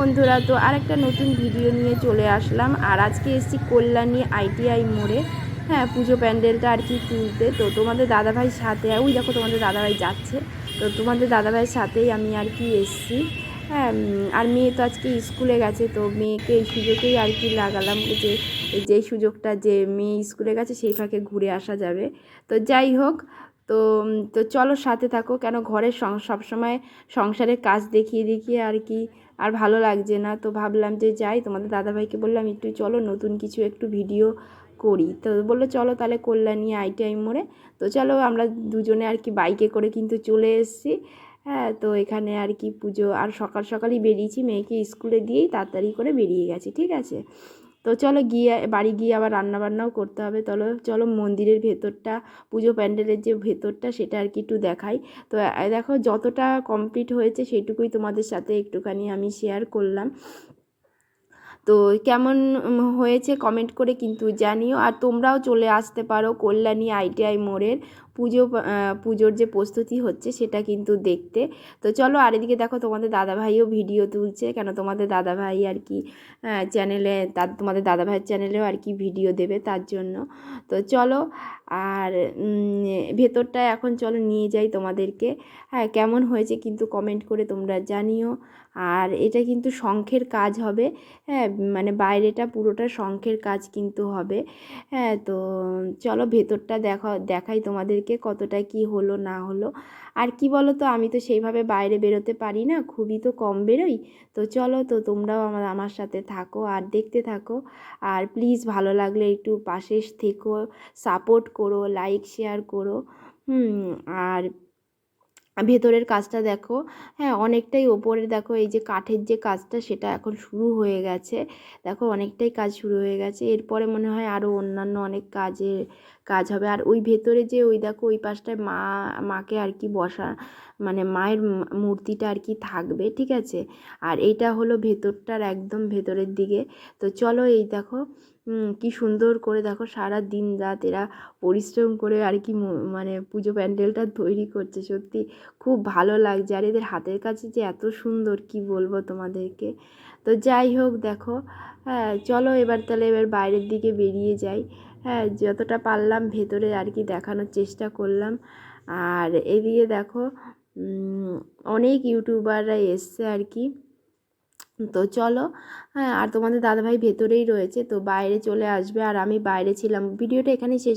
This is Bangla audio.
বন্ধুরা, তো আরেকটা নতুন ভিডিও নিয়ে চলে আসলাম। আর আজকে এসেছি কল্যাণী ITI মোড়ে। হ্যাঁ, পুজো প্যান্ডেলটা আর কি তুলতে। তো তোমাদের দাদাভাইয়ের সাথে, ওই দেখো তোমাদের দাদাভাই যাচ্ছে, তো তোমাদের দাদাভাইয়ের সাথেই আমি আর কি এসেছি। হ্যাঁ, আর মেয়ে তো আজকে স্কুলে গেছে, তো মেয়েকে এই সুযোগেই আর কি লাগালাম যে যেই সুযোগটা যে মেয়ে স্কুলে গেছে সেই ফাঁকে ঘুরে আসা যাবে। তো যাই হোক, তো তো চলো সাথে থাকো, কেন ঘরের সবসময় সংসারের কাজ দেখিয়ে দেখিয়ে আর কি আর ভালো লাগছে না। তো ভাবলাম যে যাই, তোমাদের দাদাভাইকে বললাম একটু চলো নতুন কিছু একটু ভিডিও করি। তো বললো চলো তাহলে কল্যাণী ITI মোড়ে। তো চলো আমরা দুজনে আর কি বাইকে করে কিন্তু চলে এসেছি। হ্যাঁ, তো এখানে আর কি পুজো, আর সকাল সকালই বেরিয়েছি, মেয়েকে স্কুলে দিয়েই তাড়াতাড়ি করে বেরিয়ে গেছি, ঠিক আছে। তো চলো গিয়ে বাড়ি গিয়ে আবার রান্নাবান্নাও করতে হবে। চলো চলো মন্দিরের ভেতরটা, পুজো প্যান্ডেলের যে ভেতরটা সেটা আর কি একটু দেখাই। তো দেখো যতটা কমপ্লিট হয়েছে সেইটুকুই তোমাদের সাথে একটুখানি আমি শেয়ার করলাম। তো কেমন হয়েছে কমেন্ট করে কিন্তু জানিও। আর তোমরাও চলে আসতে পারো কল্যাণী ITI মোড়ের পুজোর যে প্রস্তুতি হচ্ছে সেটা কিন্তু দেখতে। তো চলো, আর এদিকে দেখো তোমাদের দাদাভাইও ভিডিও তুলছে, কেন তোমাদের দাদাভাই আর কি চ্যানেলে, তোমাদের দাদাভাইয়ের চ্যানেলেও আর কি ভিডিও দেবে তার জন্য। তো চলো, আর ভেতরটা এখন চলো নিয়ে যাই তোমাদেরকে। হ্যাঁ, কেমন হয়েছে কিন্তু কমেন্ট করে তোমরা জানিও। আর এটা কিন্তু শঙ্খের কাজ হবে। হ্যাঁ, মানে বাইরেটা পুরোটা শঙ্খের কাজ কিন্তু হবে। হ্যাঁ, তো চলো ভেতরটা দেখাই তোমাদেরকে কতটা কি হলো না হলো। আর কি বলো তো, আমি তো সেইভাবে বাইরে বেরোতে পারি না, খুবই তো কম বেরোই। তো চলো, তো তোমরাও আমার সাথে থাকো আর দেখতে থাকো। আর প্লিজ ভালো লাগলে একটু পাশে থেকো, সাপোর্ট করো, লাইক শেয়ার করো। আর ভেতরের কাজটা দেখো। হ্যাঁ, অনেকটাই ওপরে দেখো, এই যে কাঠের যে কাজটা সেটা এখন শুরু হয়ে গেছে। দেখো অনেকটাই কাজ শুরু হয়ে গেছে, এরপরে মনে হয় আরও অন্যান্য অনেক কাজ হবে। আর ওই ভেতরে যে ওই দেখো ওই পাশটায় মাকে আর কি বসা, মানে মায়ের মূর্তিটা আর কি থাকবে, ঠিক আছে। আর এইটা হলো ভেতরটার একদম ভেতরের দিকে। তো চলো, এই দেখো কি সুন্দর করে দেখো সারা দিন রাত এরা পরিশ্রম করে আর কি মানে পুজো প্যান্ডেলটা তৈরি করছে। সত্যি খুব ভালো লাগছে, আর এদের হাতের কাছে যে এত সুন্দর কি বলবো তোমাদেরকে। তো যাই হোক দেখো, হ্যাঁ চলো এবার বাইরের দিকে বেরিয়ে যাই। হ্যাঁ, যতটা পারলাম ভেতরে আর কি দেখানোর চেষ্টা করলাম। আর এদিকে দেখো অনেক ইউটিউবাররা এসছে আর কি। তো চলো, হ্যাঁ, আর তোমাদের দাদাভাই ভেতরেই রয়েছে, তো বাইরে চলে আসবে, আর আমি বাইরে ছিলাম। ভিডিওটা এখানেই শেষ।